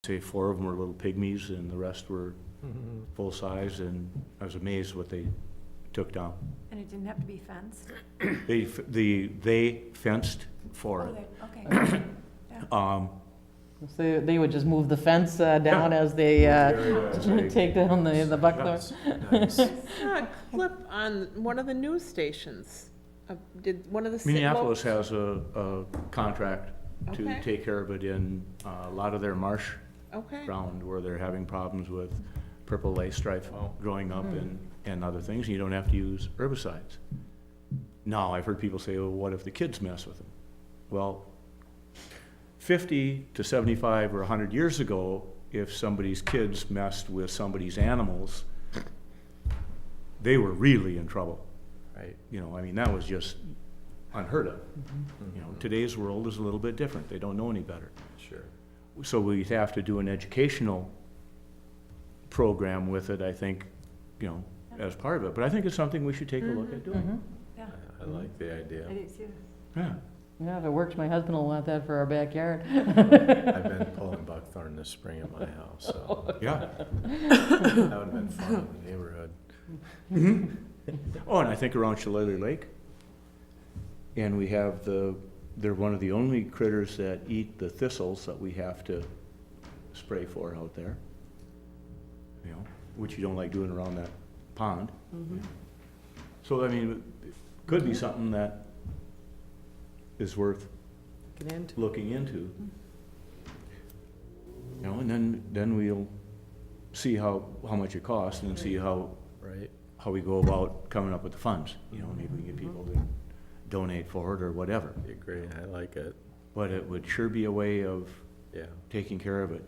say 4 of them were little pygmies and the rest were full size, and I was amazed what they took down. And it didn't have to be fenced? They fenced for Oh, it. okay. Yeah. So they would just move the fence down as they take down the buckthorn? Nice. Clip on one of the news stations. Did one of the Minneapolis has a contract to Okay. take care of it in a lot of their marsh Okay. ground where they're having problems with purple lace stripe growing up and other things. You don't have to use herbicides. Now, I've heard people say, well, what if the kids mess with them? Well, 50 to 75 or 100 years ago, if somebody's kids messed with somebody's animals, they were really in trouble. Right. You know, I mean, that was just unheard of. You know, today's world is a little bit different. They don't know any better. Sure. So we'd have to do an educational program with it, I think, you know, as part of it. But I think it's something we should take a look at doing. Yeah, I like the idea. I do too. Yeah. Yeah, if it works, my husband will want that for our backyard. I've been pulling buckthorn this spring at my house, so Yeah. that would have been fun in the neighborhood. Oh, and I think around Shillelagh Lake. And we have they're one of the only critters that eat the thistles that we have to spray for out there. You know, which you don't like doing around that pond. So, I mean, it could be something that is worth Get into. looking into. You know, and then we'll see how much it costs and see how Right. we go about coming up with the funds. You know, maybe we get people to donate for it or whatever. I agree. I like it. But it would sure be a way of Yeah. taking care of it.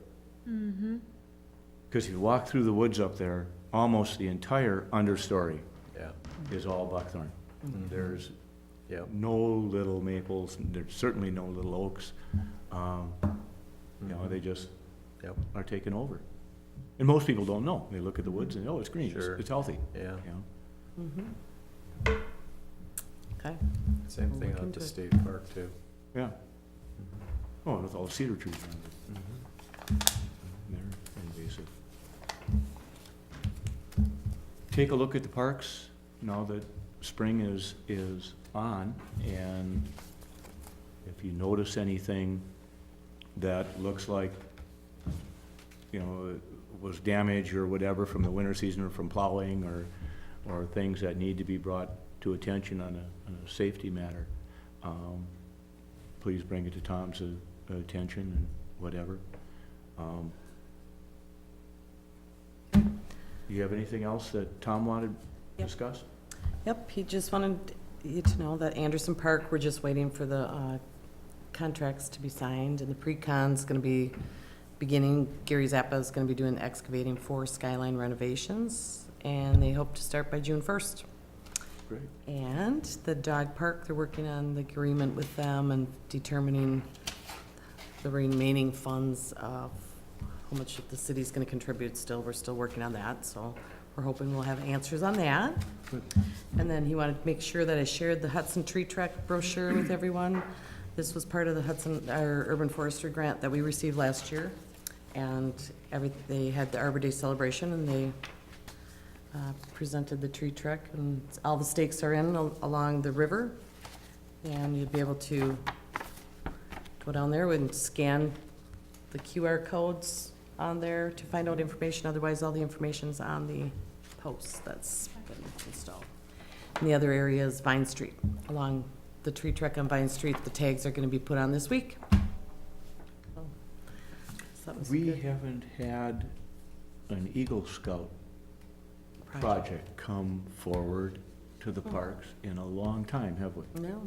Because if you walk through the woods up there, almost the entire understory Yeah. is all buckthorn. There's Yep. no little maples, there's certainly no little oaks. You know, they just Yep. are taken over. And most people don't know. They look at the woods and, oh, it's green, Sure. it's healthy. Yeah. You know? Okay. Same We'll thing look out at into the it. state park too. Yeah. Oh, and with all the cedar trees around it. They're invasive. Take a look at the parks now that spring is on, and if you notice anything that looks like, you know, was damage or whatever from the winter season or from plowing or things that need to be brought to attention on a safety matter, please bring it to Tom's attention and whatever. Do you have anything else that Tom wanted to discuss? Yep, he just wanted you to know that Anderson Park, we're just waiting for the contracts to be signed, and the pre-con's gonna be beginning. Gary Zappa is gonna be doing excavating for skyline renovations, and they hope to start by June 1st. Great. And the dog park, they're working on the agreement with them and determining the remaining funds of how much the city's gonna contribute still. We're still working on that, so we're hoping we'll have answers on that. Good. And then he wanted to make sure that I shared the Hudson Tree Trek brochure with everyone. This was part of the Hudson, our urban forestry grant that we received last year. And they had the Arbor Day celebration, and they presented the tree trek, and all the stakes are in along the river. And you'd be able to go down there and scan the QR codes on there to find out information. Otherwise, all the information's on the post that's been installed. And the other area is Vine Street. Along the tree trek on Vine Street, the tags are gonna be put on this week. So that was We good haven't had an Eagle Scout project come forward to the parks in a long time, have we? No.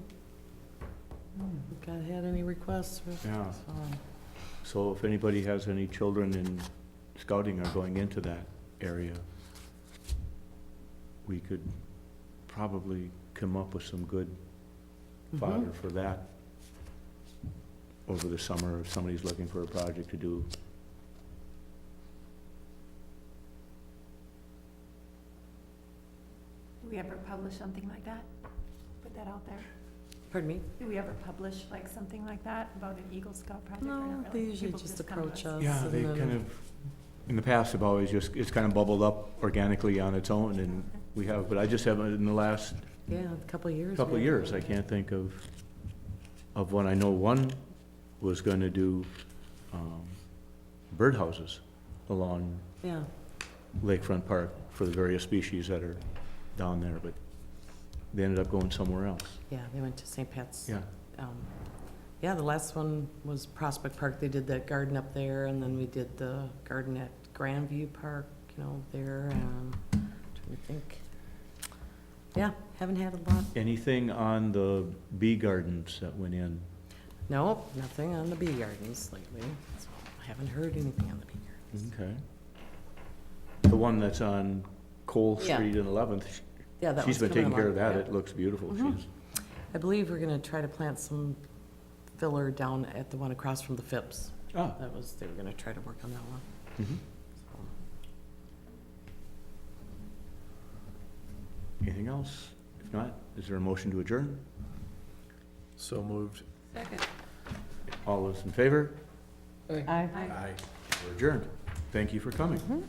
Haven't had any requests for, Yeah. so. So if anybody has any children in scouting or going into that area, we could probably come up with some good fodder for that over the summer if somebody's looking for a project to do. Do we ever publish something like that? Put that out there? Pardon me? Do we ever publish like something like that about an Eagle Scout project or No, not they really? usually People just come to approach us? us. Yeah, and they then- kind of, in the past, have always just, it's kind of bubbled up organically on its own, and we have, but I just haven't, in the last Yeah, a couple of years. couple of maybe. years, I can't think of one. I know one was gonna do, birdhouses along Yeah, Lakefront Park for the various species that are down there, but they ended up going somewhere else. yeah, they went to St. Pat's. Yeah, Yeah, the last one was Prospect Park. They did that garden up there, and then we did the garden at Grandview Park, you know, there, and trying to think. Yeah, haven't had a lot. anything on the bee gardens that went in? No, nothing on the bee gardens lately. So I haven't heard anything on the bee gardens. Okay. The one that's on Cole Yeah. Street and 11th, Yeah, that she's one's been coming taking care of along, that. yeah. It looks beautiful. Mhm. She's, I believe we're gonna try to plant some filler down at the one across from the Phipps. ah, They were gonna try to work on that one. mhm. Anything else? If not, is there a motion to adjourn? So moved. Second. All those in favor? Aye. Aye. We're adjourned. Thank you for coming. Mhm.